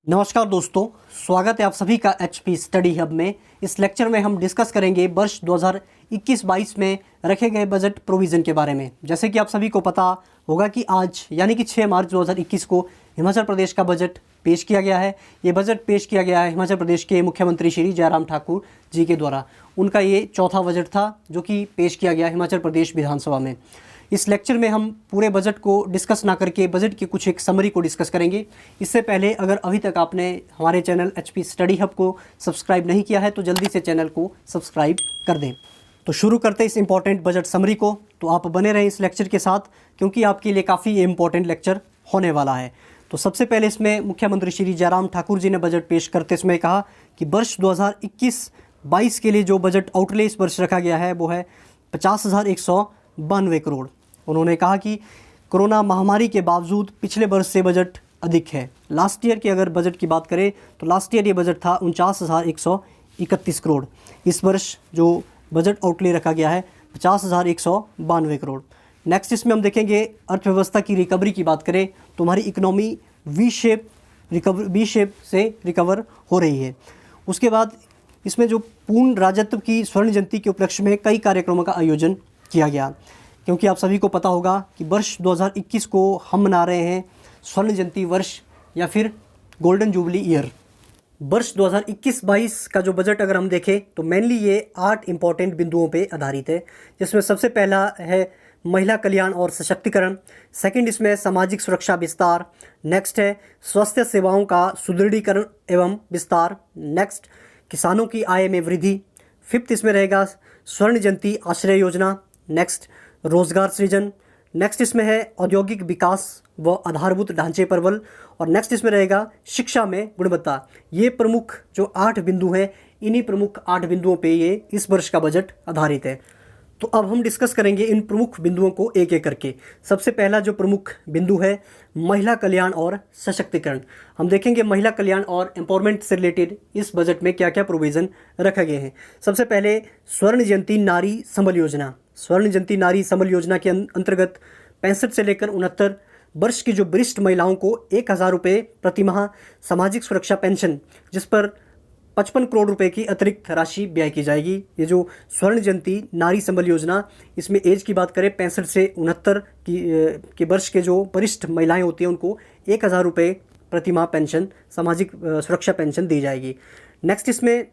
नमस्कार दोस्तों, स्वागत है आप सभी का एचपी स्टडी हब में। इस लेक्चर में हम डिस्कस करेंगे वर्ष 2021-22 में रखे गए बजट प्रोविज़न के बारे में। जैसे कि आप सभी को पता होगा कि आज यानी कि 6 मार्च 2021 को हिमाचल प्रदेश का बजट पेश किया गया है। ये बजट पेश किया गया है हिमाचल प्रदेश के मुख्यमंत्री श्री जयराम ठाकुर जी के द्वारा। उनका ये चौथा बजट था जो कि पेश किया गया हिमाचल प्रदेश विधानसभा में। इस लेक्चर में हम पूरे बजट को डिस्कस ना करके बजट की कुछ एक समरी को डिस्कस करेंगे। इससे पहले अगर अभी तक आपने हमारे चैनल एचपी स्टडी हब को सब्सक्राइब नहीं किया है तो जल्दी से चैनल को सब्सक्राइब कर दें। तो शुरू करते हैं इस इम्पॉर्टेंट बजट समरी को। तो आप बने रहें इस लेक्चर के साथ क्योंकि आपके लिए काफ़ी इम्पॉर्टेंट लेक्चर होने वाला है। तो सबसे पहले इसमें मुख्यमंत्री श्री जयराम ठाकुर जी ने बजट पेश करते समय कहा कि वर्ष 2021-22 के लिए जो बजट आउटले इस वर्ष रखा गया है वो है 50,192 करोड़। उन्होंने कहा कि कोरोना महामारी के बावजूद पिछले वर्ष से बजट अधिक है। लास्ट ईयर की अगर बजट की बात करें तो लास्ट ईयर ये बजट था 49,131 करोड़। इस वर्ष जो बजट आउटले रखा गया है 50,192 करोड़। नेक्स्ट इसमें हम देखेंगे अर्थव्यवस्था की रिकवरी की बात करें तो हमारी इकोनॉमी वी शेप से रिकवर हो रही है। उसके बाद इसमें जो पूर्ण राज्यत्व की स्वर्ण जयंती के उपलक्ष्य में कई कार्यक्रमों का आयोजन किया गया, क्योंकि आप सभी को पता होगा कि वर्ष 2021 को हम मना रहे हैं स्वर्ण जयंती वर्ष या फिर गोल्डन जुबली ईयर। वर्ष 2021-22 का जो बजट अगर हम देखें तो मेनली ये 8 इम्पॉर्टेंट बिंदुओं पे आधारित है, जिसमें सबसे पहला है महिला कल्याण और सशक्तिकरण। सेकंड इसमें सामाजिक सुरक्षा विस्तार। नेक्स्ट है स्वास्थ्य सेवाओं का सुदृढ़ीकरण एवं विस्तार। नेक्स्ट किसानों की आय में वृद्धि। फिफ्थ इसमें रहेगा स्वर्ण जयंती आश्रय योजना। नेक्स्ट रोजगार सृजन। नेक्स्ट इसमें है औद्योगिक विकास व आधारभूत ढांचे पर बल। और नेक्स्ट इसमें रहेगा शिक्षा में गुणवत्ता। ये प्रमुख जो 8 बिंदु हैं, इन्हीं प्रमुख 8 बिंदुओं पे ये इस वर्ष का बजट आधारित है। तो अब हम डिस्कस करेंगे इन प्रमुख बिंदुओं को एक एक करके। सबसे पहला जो प्रमुख बिंदु है महिला कल्याण और सशक्तिकरण। हम देखेंगे महिला कल्याण और एम्पावरमेंट से रिलेटेड इस बजट में क्या क्या प्रोविज़न रखे गए हैं। सबसे पहले स्वर्ण जयंती नारी संबल योजना। स्वर्ण जयंती नारी संबल योजना के अंतर्गत 65 से लेकर 69 वर्ष की जो वरिष्ठ महिलाओं को 1,000 रुपये प्रतिमाह सामाजिक सुरक्षा पेंशन, जिस पर 55 करोड़ रुपए की अतिरिक्त राशि व्यय की जाएगी। ये जो स्वर्ण जयंती नारी संबल योजना, इसमें एज की बात करें 65 से 69 के वर्ष के जो वरिष्ठ महिलाएं होती हैं उनको 1,000 रुपये प्रतिमाह पेंशन सामाजिक सुरक्षा पेंशन दी जाएगी। नेक्स्ट इसमें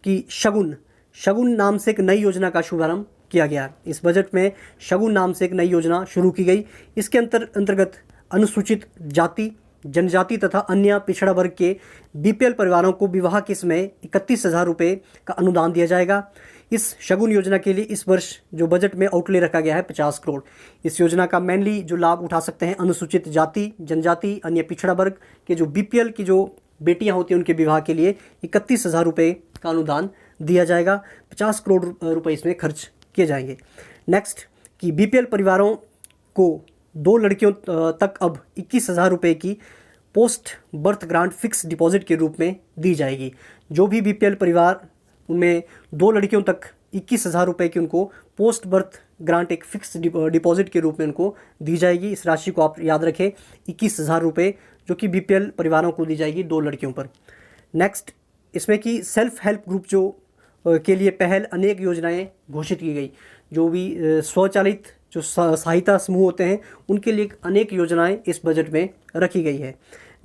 कि शगुन नाम से एक नई योजना का शुभारंभ किया गया। इस बजट में शगुन नाम से एक नई योजना शुरू की गई। इसके अंतर्गत अनुसूचित जाति, जनजाति तथा अन्य पिछड़ा वर्ग के बीपीएल परिवारों को विवाह के समय 31,000 रुपये का अनुदान दिया जाएगा। इस शगुन योजना के लिए इस वर्ष जो बजट में आउटले रखा गया है 50 करोड़। इस योजना का मेनली जो लाभ उठा सकते हैं अनुसूचित जाति, जनजाति, अन्य पिछड़ा वर्ग के जो बीपीएल की जो बेटियां होती हैं उनके विवाह के लिए 31,000 रुपये का अनुदान दिया जाएगा। 50 करोड़ रुपये इसमें खर्च किए जाएंगे। नेक्स्ट कि बीपीएल परिवारों को 2 लड़कियों तक अब 21,000 रुपये की post birth grant fix deposit के रूप में दी जाएगी। जो भी बीपीएल परिवार उनमें 2 लड़कियों तक 21,000 रुपये की उनको पोस्ट बर्थ ग्रांट एक फिक्स डिपॉजिट के रूप में उनको दी जाएगी। इस राशि को आप याद रखें, 21,000 रुपये जो कि बीपीएल परिवारों को दी जाएगी 2 लड़कियों पर। नेक्स्ट इसमें कि सेल्फ हेल्प ग्रुप जो के लिए पहल अनेक योजनाएं घोषित की गई। जो भी स्वचालित जो सहायता समूह होते हैं उनके लिए अनेक योजनाएं इस बजट में रखी गई है।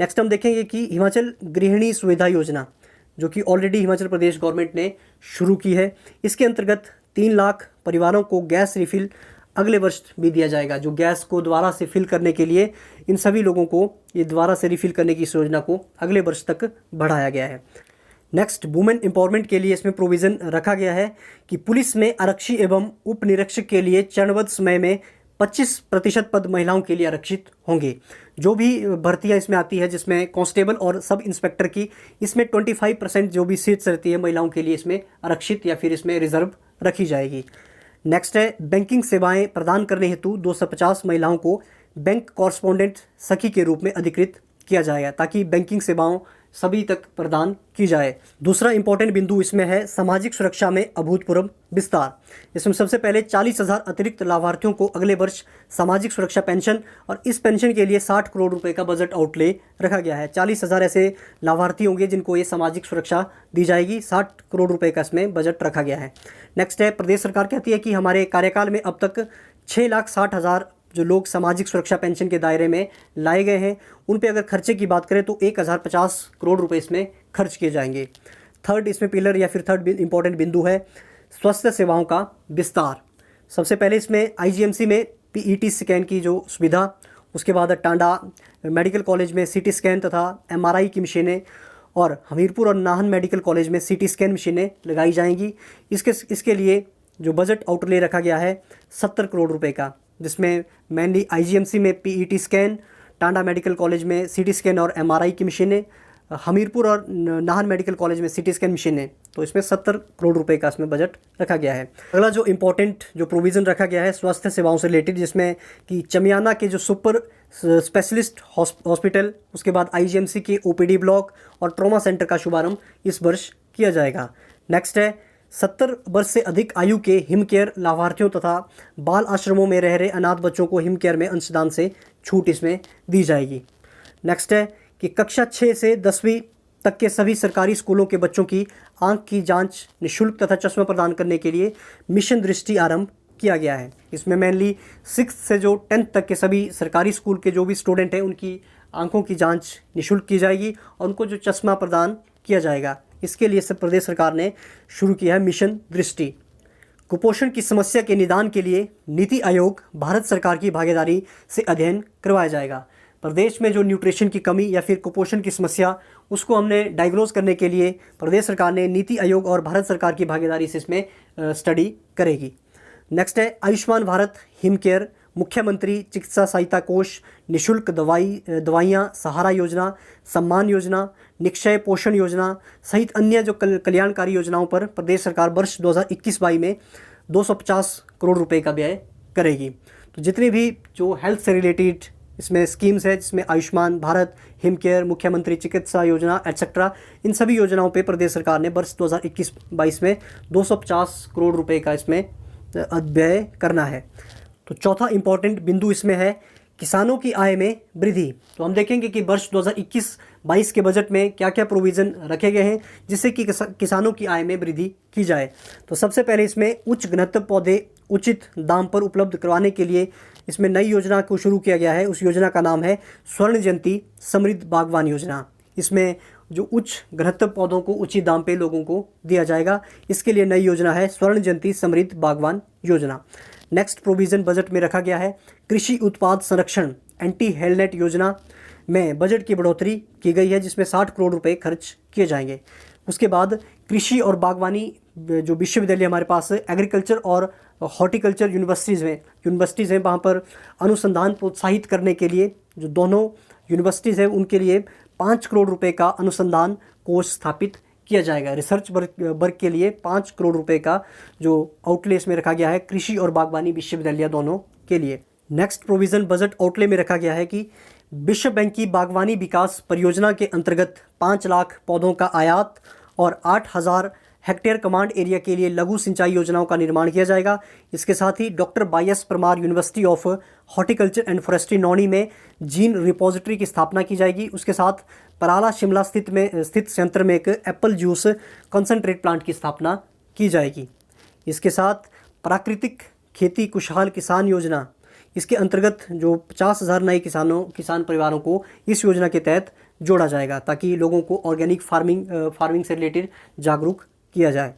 नेक्स्ट हम देखेंगे कि हिमाचल गृहिणी सुविधा योजना जो कि ऑलरेडी हिमाचल प्रदेश गवर्नमेंट ने शुरू की है। इसके अंतर्गत 3 लाख परिवारों को गैस रिफिल अगले वर्ष भी दिया जाएगा। जो गैस को दोबारा से फिल करने के लिए इन सभी लोगों को ये दोबारा से रिफिल करने की इस योजना को अगले वर्ष तक बढ़ाया गया है। नेक्स्ट वुमेन एम्पावरमेंट के लिए इसमें प्रोविज़न रखा गया है कि पुलिस में आरक्षी एवं उप निरीक्षक के लिए चरणबद्ध समय में 25% पद महिलाओं के लिए आरक्षित होंगे। जो भी भर्तियां इसमें आती है जिसमें कांस्टेबल और सब इंस्पेक्टर की, इसमें 25% जो भी सीट्स रहती है महिलाओं के लिए इसमें आरक्षित या फिर इसमें रिजर्व रखी जाएगी। नेक्स्ट है बैंकिंग सेवाएं प्रदान करने हेतु 250 महिलाओं को बैंक कॉरस्पॉन्डेंट सखी के रूप में अधिकृत किया जाएगा ताकि बैंकिंग सेवाओं सभी तक प्रदान की जाए। दूसरा इंपॉर्टेंट बिंदु इसमें है सामाजिक सुरक्षा में अभूतपूर्व विस्तार। इसमें सबसे पहले 40,000 अतिरिक्त लाभार्थियों को अगले वर्ष सामाजिक सुरक्षा पेंशन और इस पेंशन के लिए 60 करोड़ रुपए का बजट आउटले रखा गया है। 40,000 ऐसे लाभार्थी होंगे जिनको ये सामाजिक सुरक्षा दी जाएगी, 60 करोड़ रुपए का इसमें बजट रखा गया है। नेक्स्ट है, प्रदेश सरकार कहती है कि हमारे कार्यकाल में अब तक 6,60,000 जो लोग सामाजिक सुरक्षा पेंशन के दायरे में लाए गए हैं, उन पे अगर खर्चे की बात करें तो 1,050 करोड़ रुपए इसमें खर्च किए जाएंगे। थर्ड इसमें पिलर या फिर थर्ड इंपॉर्टेंट बिंदु है स्वास्थ्य सेवाओं का विस्तार। सबसे पहले इसमें आईजीएमसी में पीईटी स्कैन की जो सुविधा, उसके बाद टांडा मेडिकल कॉलेज में सीटी स्कैन तथा एमआरआई की मशीनें और हमीरपुर और नाहन मेडिकल कॉलेज में सीटी स्कैन मशीनें लगाई जाएंगी। इसके लिए जो बजट आउटले रखा गया है 70 करोड़ रुपए का, जिसमें मेनली आईजीएमसी में PET scan, Tanda medical college में सीटी स्कैन और एमआरआई की मशीनें, हमीरपुर और नाहन मेडिकल कॉलेज में सीटी स्कैन मशीनें, तो इसमें 70 करोड़ रुपए का इसमें बजट रखा गया है। अगला जो इम्पोर्टेंट जो प्रोविज़न रखा गया है स्वास्थ्य सेवाओं से रिलेटेड, जिसमें कि चमियाना के जो सुपर स्पेशलिस्ट हॉस्पिटल, उसके बाद आईजीएमसी के ओपीडी ब्लॉक और ट्रॉमा सेंटर का शुभारंभ इस वर्ष किया जाएगा। नेक्स्ट है 70 वर्ष से अधिक आयु के हिम केयर लाभार्थियों तथा बाल आश्रमों में रह रहे अनाथ बच्चों को हिम केयर में अंशदान से छूट इसमें दी जाएगी। नेक्स्ट है कि कक्षा 6 से 10वीं तक के सभी सरकारी स्कूलों के बच्चों की आंख की जांच निःशुल्क तथा चश्मा प्रदान करने के लिए मिशन दृष्टि आरंभ किया गया है। इसमें मेनली 6 से जो 10th तक के सभी सरकारी स्कूल के जो भी स्टूडेंट हैं उनकी आंखों की जांच निःशुल्क की जाएगी और उनको जो चश्मा प्रदान किया जाएगा। इसके लिए प्रदेश सरकार ने शुरू किया है मिशन दृष्टि। कुपोषण की समस्या के निदान के लिए नीति आयोग भारत सरकार की भागीदारी से अध्ययन करवाया जाएगा। प्रदेश में जो न्यूट्रिशन की कमी या फिर कुपोषण की समस्या, उसको हमने डायग्नोज करने के लिए प्रदेश सरकार ने नीति आयोग और भारत सरकार की भागीदारी से इसमें स्टडी करेगी। नेक्स्ट है आयुष्मान भारत हिम केयर, मुख्यमंत्री चिकित्सा सहायता कोष, निःशुल्क दवाइयाँ, सहारा योजना, सम्मान योजना, निक्षय पोषण योजना सहित अन्य जो कल्याणकारी योजनाओं पर प्रदेश सरकार वर्ष 2021-22 में 250 करोड़ रुपए का व्यय करेगी। तो जितनी भी जो हेल्थ से रिलेटेड इसमें स्कीम्स है, जिसमें आयुष्मान भारत, हिम केयर, मुख्यमंत्री चिकित्सा योजना एटसेट्रा, इन सभी योजनाओं पे प्रदेश सरकार ने वर्ष 2021-22 में 250 करोड़ रुपए का इसमें व्यय करना है। तो चौथा इंपॉर्टेंट बिंदु इसमें है किसानों की आय में वृद्धि। तो हम देखेंगे कि वर्ष 2021-22 के बजट में क्या क्या प्रोविज़न रखे गए हैं जिससे कि किसानों की आय में वृद्धि की जाए। तो सबसे पहले इसमें उच्च घनत्व पौधे उचित दाम पर उपलब्ध करवाने के लिए इसमें नई योजना को शुरू किया गया है। उस योजना का नाम है स्वर्ण जयंती समृद्ध बागवान योजना। इसमें जो उच्च घनत्व पौधों को उचित दाम पे लोगों को दिया जाएगा, इसके लिए नई योजना है स्वर्ण जयंती समृद्ध बागवान योजना। नेक्स्ट प्रोविज़न बजट में रखा गया है कृषि उत्पाद संरक्षण एंटी हेलनेट योजना में बजट की बढ़ोतरी की गई है, जिसमें 60 करोड़ रुपए खर्च किए जाएंगे। उसके बाद कृषि और बागवानी जो विश्वविद्यालय हमारे पास एग्रीकल्चर और हॉर्टिकल्चर यूनिवर्सिटीज़ हैं, वहाँ पर अनुसंधान प्रोत्साहित करने के लिए जो दोनों यूनिवर्सिटीज़ हैं उनके लिए 5 करोड़ रुपए का अनुसंधान कोष स्थापित किया जाएगा। रिसर्च वर्क के लिए 5 करोड़ रुपए का जो आउटले इसमें रखा गया है कृषि और बागवानी विश्वविद्यालय दोनों के लिए। नेक्स्ट प्रोविज़न बजट आउटले में रखा गया है कि विश्व बैंक की बागवानी विकास परियोजना के अंतर्गत 5 लाख पौधों का आयात और 8,000 हेक्टेयर कमांड एरिया के लिए लघु सिंचाई योजनाओं का निर्माण किया जाएगा। इसके साथ ही doctor Y S Parmar university of horticulture and forestry Nauni में जीन रिपोजिटरी की स्थापना की जाएगी। उसके साथ पराला शिमला स्थित संयंत्र में एक एप्पल जूस कंसंट्रेट प्लांट की स्थापना की जाएगी। इसके साथ प्राकृतिक खेती खुशहाल किसान योजना, इसके अंतर्गत जो 50,000 नए किसान परिवारों को इस योजना के तहत जोड़ा जाएगा ताकि लोगों को ऑर्गेनिक फार्मिंग से रिलेटेड जागरूक किया जाए।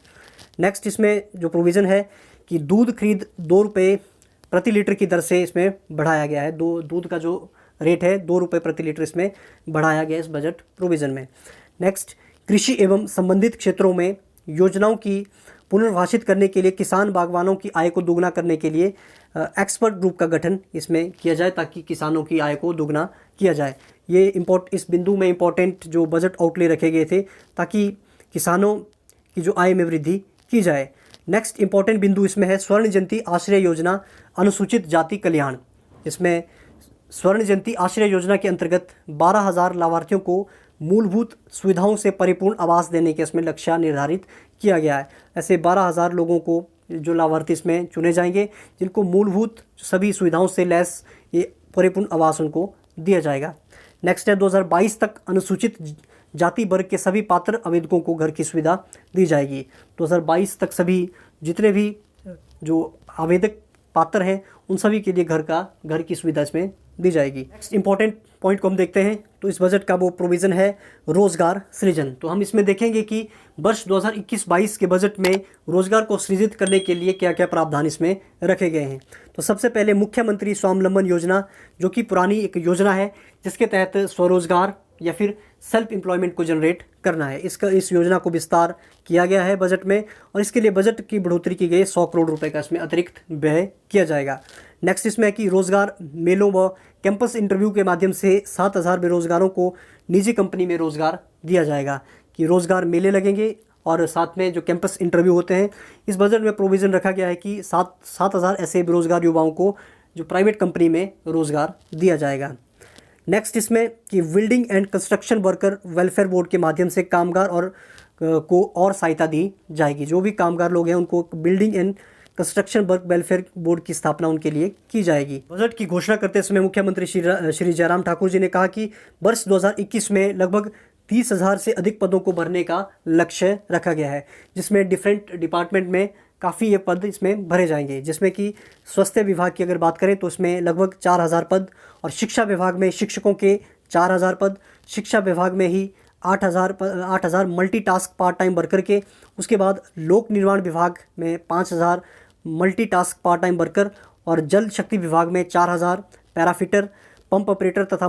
नेक्स्ट इसमें जो प्रोविज़न है कि दूध खरीद 2 रुपये प्रति लीटर की दर से इसमें बढ़ाया गया है। दूध का जो रेट है 2 रुपये प्रति लीटर इसमें बढ़ाया गया इस बजट प्रोविज़न में। नेक्स्ट कृषि एवं संबंधित क्षेत्रों में योजनाओं की पुनर्भाषित करने के लिए किसान बागवानों की आय को दोगुना करने के लिए एक्सपर्ट ग्रुप का गठन इसमें किया जाए ताकि किसानों की आय को दोगुना किया जाए। ये इस बिंदु में इम्पोर्टेंट जो बजट आउटले रखे गए थे ताकि किसानों की जो आय में वृद्धि की जाए। नेक्स्ट इंपॉर्टेंट बिंदु इसमें है स्वर्ण जयंती आश्रय योजना अनुसूचित जाति कल्याण। इसमें स्वर्ण जयंती आश्रय योजना के अंतर्गत 12,000 लाभार्थियों को मूलभूत सुविधाओं से परिपूर्ण आवास देने के इसमें लक्ष्य निर्धारित किया गया है। ऐसे 12,000 लोगों को जो लाभार्थी इसमें चुने जाएंगे जिनको मूलभूत सभी सुविधाओं से लैस ये परिपूर्ण आवास उनको दिया जाएगा। नेक्स्ट है 2022 तक अनुसूचित जाति वर्ग के सभी पात्र आवेदकों को घर की सुविधा दी जाएगी। 2022 तक सभी जितने भी जो आवेदक पात्र हैं उन सभी के लिए घर की सुविधा इसमें दी जाएगी। नेक्स्ट इंपॉर्टेंट पॉइंट को हम देखते हैं तो इस बजट का वो प्रोविज़न है रोजगार सृजन। तो हम इसमें देखेंगे कि वर्ष 2021-22 के बजट में रोजगार को सृजित करने के लिए क्या क्या प्रावधान इसमें रखे गए हैं। तो सबसे पहले मुख्यमंत्री स्वावलंबन योजना, जो कि पुरानी एक योजना है जिसके तहत स्वरोजगार या फिर सेल्फ एम्प्लॉयमेंट को जनरेट करना है। इस योजना को विस्तार किया गया है बजट में और इसके लिए बजट की बढ़ोतरी की गई 100 करोड़ रुपए का इसमें अतिरिक्त व्यय किया जाएगा। नेक्स्ट इसमें है कि रोजगार मेलों व कैंपस इंटरव्यू के माध्यम से 7,000 बेरोजगारों को निजी कंपनी में रोजगार दिया जाएगा। कि रोजगार मेले लगेंगे और साथ में जो कैंपस इंटरव्यू होते हैं, इस बजट में प्रोविज़न रखा गया है कि 7,000 ऐसे बेरोजगार युवाओं को जो प्राइवेट कंपनी में रोजगार दिया जाएगा। नेक्स्ट इसमें कि building and construction worker welfare board के माध्यम से कामगार को और सहायता दी जाएगी। जो भी कामगार लोग हैं उनको building and construction work welfare board की स्थापना उनके लिए की जाएगी। बजट की घोषणा करते समय मुख्यमंत्री श्री जयराम ठाकुर जी ने कहा कि वर्ष 2021 में लगभग 30,000 से अधिक पदों को भरने का लक्ष्य रखा गया है, जिसमें डिफरेंट डिपार्टमेंट में काफ़ी ये पद इसमें भरे जाएंगे। जिसमें कि स्वास्थ्य विभाग की अगर बात करें तो इसमें लगभग 4,000 पद और शिक्षा विभाग में शिक्षकों के 4,000 पद, शिक्षा विभाग में ही 8,000 मल्टीटास्क पार्ट टाइम वर्कर के, उसके बाद लोक निर्माण विभाग में 5,000 मल्टीटास्क पार्ट टाइम वर्कर और जल शक्ति विभाग में 4,000 पैराफिटर, पंप ऑपरेटर तथा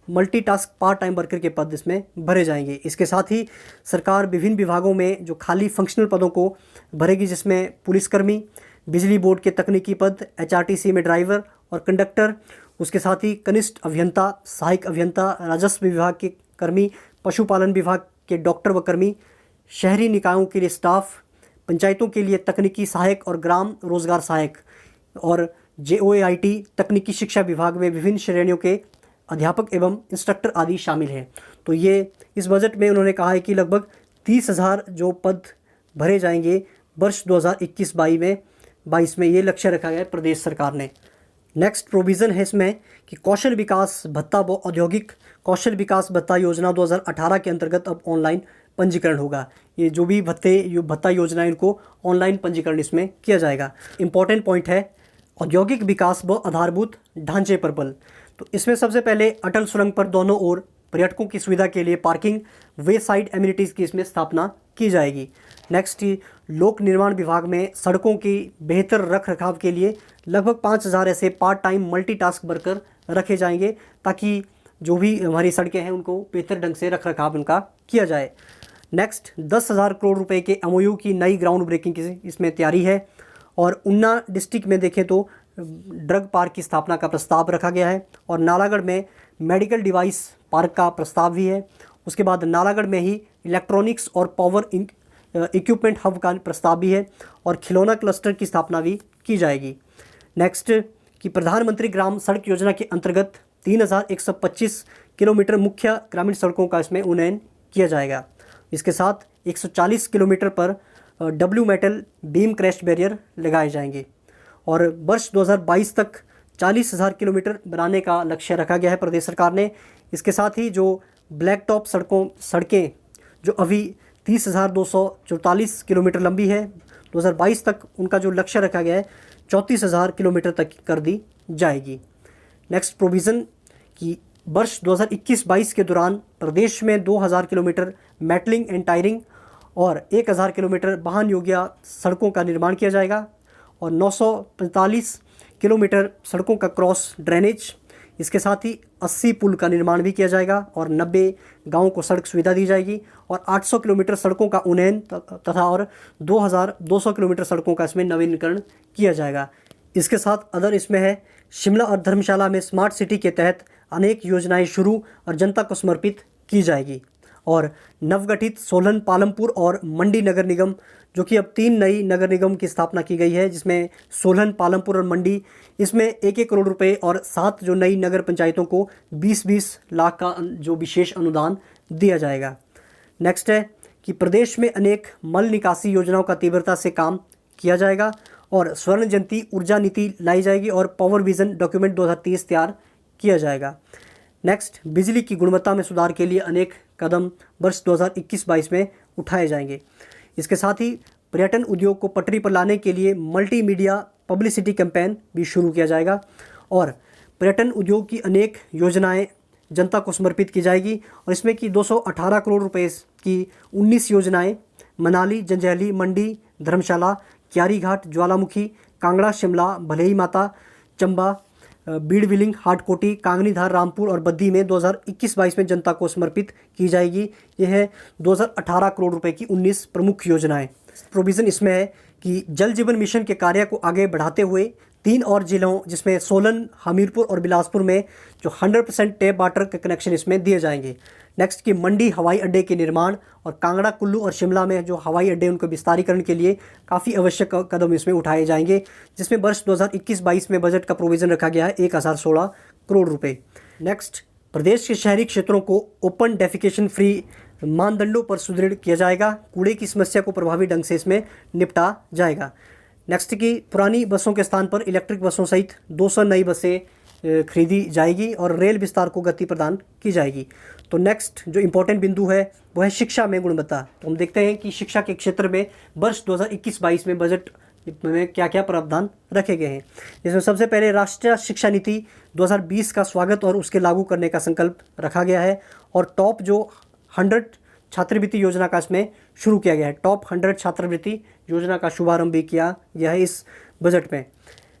मल्टीटास्क पार्ट टाइम वर्कर के पद इसमें भरे जाएंगे। इसके साथ ही सरकार विभिन्न विभागों में जो खाली फंक्शनल पदों को भरेगी, जिसमें पुलिसकर्मी, बिजली बोर्ड के तकनीकी पद, HRTC में ड्राइवर और कंडक्टर, उसके साथ ही कनिष्ठ अभियंता, सहायक अभियंता, राजस्व विभाग के कर्मी, पशुपालन विभाग के डॉक्टर व कर्मी, शहरी निकायों के लिए स्टाफ, पंचायतों के लिए तकनीकी सहायक और ग्राम रोजगार सहायक और JOAIT तकनीकी शिक्षा विभाग में विभिन्न श्रेणियों के अध्यापक एवं इंस्ट्रक्टर आदि शामिल हैं। तो ये इस बजट में उन्होंने कहा है कि लगभग 30,000 जो पद भरे जाएंगे वर्ष 2021-22 में, ये लक्ष्य रखा गया है प्रदेश सरकार ने। नेक्स्ट प्रोविज़न है इसमें कि कौशल विकास भत्ता व औद्योगिक कौशल विकास भत्ता योजना 2018 के अंतर्गत अब ऑनलाइन पंजीकरण होगा। ये जो भी भत्ता योजना है इनको ऑनलाइन पंजीकरण इसमें किया जाएगा। इम्पॉर्टेंट पॉइंट है औद्योगिक विकास व आधारभूत ढांचे पर बल। तो इसमें सबसे पहले अटल सुरंग पर दोनों ओर पर्यटकों की सुविधा के लिए पार्किंग वे साइड एमिनिटीज़ की इसमें स्थापना की जाएगी। नेक्स्ट लोक निर्माण विभाग में सड़कों की बेहतर रख रखाव के लिए लगभग 5,000 ऐसे पार्ट टाइम मल्टीटास्क वर्कर रखे जाएंगे, ताकि जो भी हमारी सड़कें हैं उनको बेहतर ढंग से रख रखाव उनका किया जाए। नेक्स्ट 10,000 करोड़ रुपए के MOU की नई ग्राउंड ब्रेकिंग की इसमें तैयारी है। और उन्ना डिस्ट्रिक्ट में देखें तो ड्रग पार्क की स्थापना का प्रस्ताव रखा गया है और नालागढ़ में मेडिकल डिवाइस पार्क का प्रस्ताव भी है। उसके बाद नालागढ़ में ही इलेक्ट्रॉनिक्स और पावर इक्विपमेंट हब का प्रस्ताव भी है और खिलौना क्लस्टर की स्थापना भी की जाएगी। नेक्स्ट कि प्रधानमंत्री ग्राम सड़क योजना के अंतर्गत 3,125 किलोमीटर मुख्य ग्रामीण सड़कों का इसमें उन्नयन किया जाएगा। इसके साथ 140 किलोमीटर पर W metal beam crash barrier लगाए जाएंगे और वर्ष 2022 तक 40,000 किलोमीटर बनाने का लक्ष्य रखा गया है प्रदेश सरकार ने। इसके साथ ही जो ब्लैक टॉप सड़कें जो अभी 30,244 किलोमीटर लंबी है, 2022 तक उनका जो लक्ष्य रखा गया है 34,000 किलोमीटर तक कर दी जाएगी। नेक्स्ट प्रोविज़न कि वर्ष 2021-22 के दौरान प्रदेश में 2,000 किलोमीटर मेटलिंग एंड टायरिंग और 1,000 किलोमीटर वाहन योग्य सड़कों का निर्माण किया जाएगा और 945 किलोमीटर सड़कों का क्रॉस ड्रेनेज, इसके साथ ही 80 पुल का निर्माण भी किया जाएगा और 90 गाँवों को सड़क सुविधा दी जाएगी और 800 किलोमीटर सड़कों का उन्नयन तथा और 2,200 किलोमीटर सड़कों का इसमें नवीनीकरण किया जाएगा। इसके साथ अदर इसमें है शिमला और धर्मशाला में स्मार्ट सिटी के तहत अनेक योजनाएं शुरू और जनता को समर्पित की जाएगी। और नवगठित सोलन, पालमपुर और मंडी नगर निगम, जो कि अब 3 नई नगर निगम की स्थापना की गई है, जिसमें सोलन, पालमपुर और मंडी, इसमें 1-1 करोड़ रुपए और 7 जो नई नगर पंचायतों को 20-20 लाख का जो विशेष अनुदान दिया जाएगा। नेक्स्ट है कि प्रदेश में अनेक मल निकासी योजनाओं का तीव्रता से काम किया जाएगा और स्वर्ण जयंती ऊर्जा नीति लाई जाएगी और पावर विजन डॉक्यूमेंट 2030 तैयार किया जाएगा। नेक्स्ट, बिजली की गुणवत्ता में सुधार के लिए अनेक कदम वर्ष 2021-22 में उठाए जाएंगे। इसके साथ ही पर्यटन उद्योग को पटरी पर लाने के लिए मल्टीमीडिया पब्लिसिटी कैंपेन भी शुरू किया जाएगा और पर्यटन उद्योग की अनेक योजनाएं जनता को समर्पित की जाएगी और इसमें कि 218 करोड़ रुपए की 19 योजनाएं मनाली, जंजैहली, मंडी, धर्मशाला, क्यारी घाट, ज्वालामुखी, कांगड़ा, शिमला, भलेई माता, चंबा, बीड़ बिलिंग, हाटकोटी, कांगनीधार, रामपुर और बद्दी में 2021-22 में जनता को समर्पित की जाएगी। यह है 2018 करोड़ रुपए की 19 प्रमुख योजनाएं। प्रोविज़न इसमें है कि जल जीवन मिशन के कार्य को आगे बढ़ाते हुए 3 और जिलों, जिसमें सोलन, हमीरपुर और बिलासपुर में जो 100% टैप वाटर के कनेक्शन इसमें दिए जाएंगे। नेक्स्ट कि मंडी हवाई अड्डे के निर्माण और कांगड़ा, कुल्लू और शिमला में जो हवाई अड्डे उनको विस्तारीकरण के लिए काफ़ी आवश्यक कदम इसमें उठाए जाएंगे, जिसमें वर्ष 2021-22 में बजट का प्रोविज़न रखा गया है 1016 करोड़ रुपए। नेक्स्ट, प्रदेश के शहरी क्षेत्रों को ओपन डेफिकेशन फ्री मानदंडों पर सुदृढ़ किया जाएगा। कूड़े की समस्या को प्रभावी ढंग से इसमें निपटा जाएगा। नेक्स्ट की पुरानी बसों के स्थान पर इलेक्ट्रिक बसों सहित 200 नई बसें खरीदी जाएगी और रेल विस्तार को गति प्रदान की जाएगी। तो नेक्स्ट जो इम्पोर्टेंट बिंदु है वो है शिक्षा में गुणवत्ता। तो हम देखते हैं कि शिक्षा के क्षेत्र में वर्ष 2021-22 में बजट में क्या क्या प्रावधान रखे गए हैं। जिसमें सबसे पहले राष्ट्रीय शिक्षा नीति 2020 का स्वागत और उसके लागू करने का संकल्प रखा गया है और टॉप जो 100 छात्रवृत्ति योजना का इसमें शुरू किया गया है। टॉप 100 छात्रवृत्ति योजना का शुभारंभ भी किया गया है इस बजट में।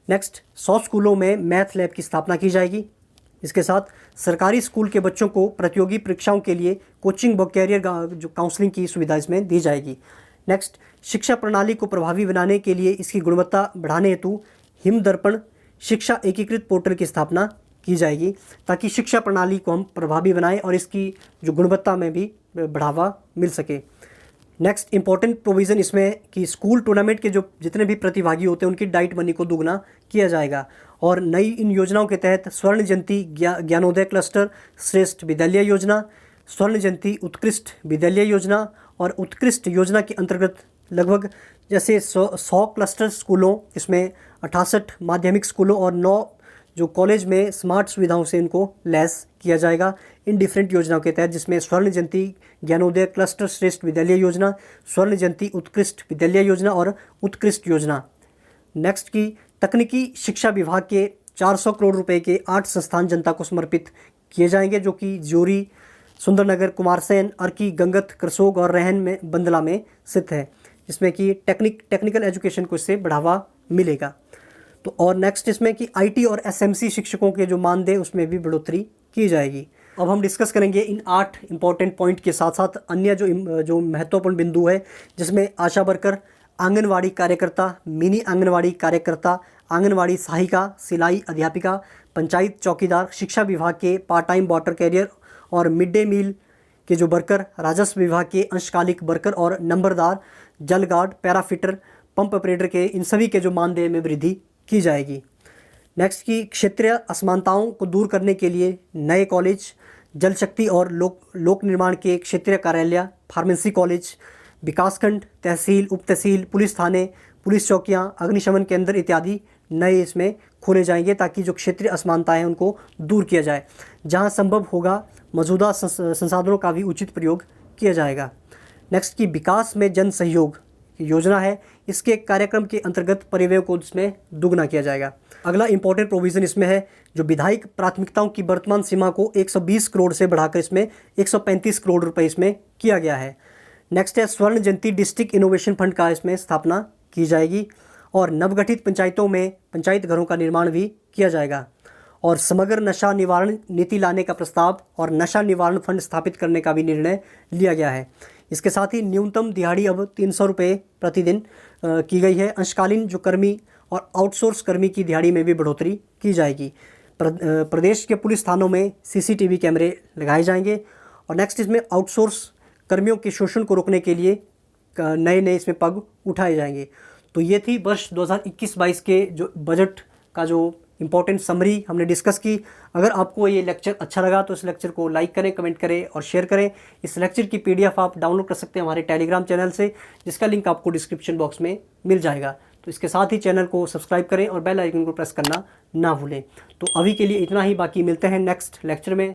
नेक्स्ट, 100 स्कूलों में मैथ लैब की स्थापना की जाएगी। इसके साथ सरकारी स्कूल के बच्चों को प्रतियोगी परीक्षाओं के लिए कोचिंग व कैरियर जो काउंसलिंग की सुविधा इसमें दी जाएगी। नेक्स्ट, शिक्षा प्रणाली को प्रभावी बनाने के लिए इसकी गुणवत्ता बढ़ाने हेतु हिमदर्पण शिक्षा एकीकृत पोर्टल की स्थापना की जाएगी, ताकि शिक्षा प्रणाली को हम प्रभावी बनाएं और इसकी जो गुणवत्ता में भी बढ़ावा मिल सके। नेक्स्ट इंपॉर्टेंट प्रोविज़न इसमें है कि स्कूल टूर्नामेंट के जो जितने भी प्रतिभागी होते हैं उनकी डाइट मनी को दुगना किया जाएगा और नई इन योजनाओं के तहत स्वर्ण जयंती ज्ञानोदय क्लस्टर श्रेष्ठ विद्यालय योजना, स्वर्ण जयंती उत्कृष्ट विद्यालय योजना और उत्कृष्ट योजना के अंतर्गत लगभग जैसे 100 क्लस्टर स्कूलों, इसमें 68 माध्यमिक स्कूलों और 9 जो कॉलेज में स्मार्ट सुविधाओं से इनको लैस किया जाएगा इन डिफरेंट योजनाओं के तहत, जिसमें स्वर्ण जयंती ज्ञानोदय क्लस्टर श्रेष्ठ विद्यालय योजना, स्वर्ण जयंती उत्कृष्ट विद्यालय योजना और उत्कृष्ट योजना। नेक्स्ट की तकनीकी शिक्षा विभाग के 400 करोड़ रुपए के 8 संस्थान जनता को समर्पित किए जाएंगे, जो कि ज्योरी, सुंदरनगर, कुमारसैन, अर्की, गंगत, करसोग और रहन में बंदला में स्थित है, जिसमें कि टेक्निकल एजुकेशन को इससे बढ़ावा मिलेगा। तो और नेक्स्ट इसमें कि आईटी और एसएमसी शिक्षकों के जो मानदेय उसमें भी बढ़ोतरी की जाएगी। अब हम डिस्कस करेंगे इन 8 इंपॉर्टेंट पॉइंट के साथ साथ अन्य जो महत्वपूर्ण बिंदु है, जिसमें आशा वर्कर, आंगनवाड़ी कार्यकर्ता, मिनी आंगनवाड़ी कार्यकर्ता, आंगनवाड़ी सहायिका, सिलाई अध्यापिका, पंचायत चौकीदार, शिक्षा विभाग के पार्ट टाइम वाटर कैरियर और मिड डे मील के जो वर्कर, राजस्व विभाग के अंशकालिक वर्कर और नंबरदार, जल गार्ड, पैराफिटर, पंप ऑपरेटर के इन सभी के जो मानदेय में वृद्धि की जाएगी। नेक्स्ट की क्षेत्रीय असमानताओं को दूर करने के लिए नए कॉलेज, जल शक्ति और लोक निर्माण के क्षेत्रीय कार्यालय, फार्मेसी कॉलेज, विकासखंड, तहसील, उप तहसील, पुलिस थाने, पुलिस चौकियां, अग्निशमन केंद्र इत्यादि नए इसमें खोले जाएंगे, ताकि जो क्षेत्रीय असमानताएं हैं उनको दूर किया जाए। जहां संभव होगा मौजूदा संसाधनों का भी उचित प्रयोग किया जाएगा। नेक्स्ट की विकास में जन सहयोग योजना है, इसके कार्यक्रम के अंतर्गत परिव्यय को इसमें दुगना किया जाएगा। अगला इंपॉर्टेंट प्रोविज़न इसमें है जो विधायिक प्राथमिकताओं की वर्तमान सीमा को 120 करोड़ से बढ़ाकर इसमें 135 करोड़ रुपए इसमें किया गया है। नेक्स्ट है स्वर्ण जयंती डिस्ट्रिक्ट इनोवेशन फंड का इसमें स्थापना की जाएगी और नवगठित पंचायतों में पंचायत घरों का निर्माण भी किया जाएगा और समग्र नशा निवारण नीति लाने का प्रस्ताव और नशा निवारण फंड स्थापित करने का भी निर्णय लिया गया है। इसके साथ ही न्यूनतम दिहाड़ी अब 300 रुपये प्रतिदिन की गई है। अंशकालीन जो कर्मी और आउटसोर्स कर्मी की दिहाड़ी में भी बढ़ोतरी की जाएगी। प्रदेश के पुलिस थानों में सीसीटीवी कैमरे लगाए जाएंगे और नेक्स्ट इसमें आउटसोर्स कर्मियों के शोषण को रोकने के लिए नए नए इसमें पग उठाए जाएंगे। तो ये थी वर्ष 2021-22 के जो बजट का जो इम्पोर्टेंट समरी हमने डिस्कस की। अगर आपको ये लेक्चर अच्छा लगा तो इस लेक्चर को लाइक करें, कमेंट करें और शेयर करें। इस लेक्चर की PDF आप डाउनलोड कर सकते हैं हमारे टेलीग्राम चैनल से, जिसका लिंक आपको डिस्क्रिप्शन बॉक्स में मिल जाएगा। तो इसके साथ ही चैनल को सब्सक्राइब करें और बेल आइकन को प्रेस करना ना भूलें। तो अभी के लिए इतना ही, बाकी मिलते हैं नेक्स्ट लेक्चर में।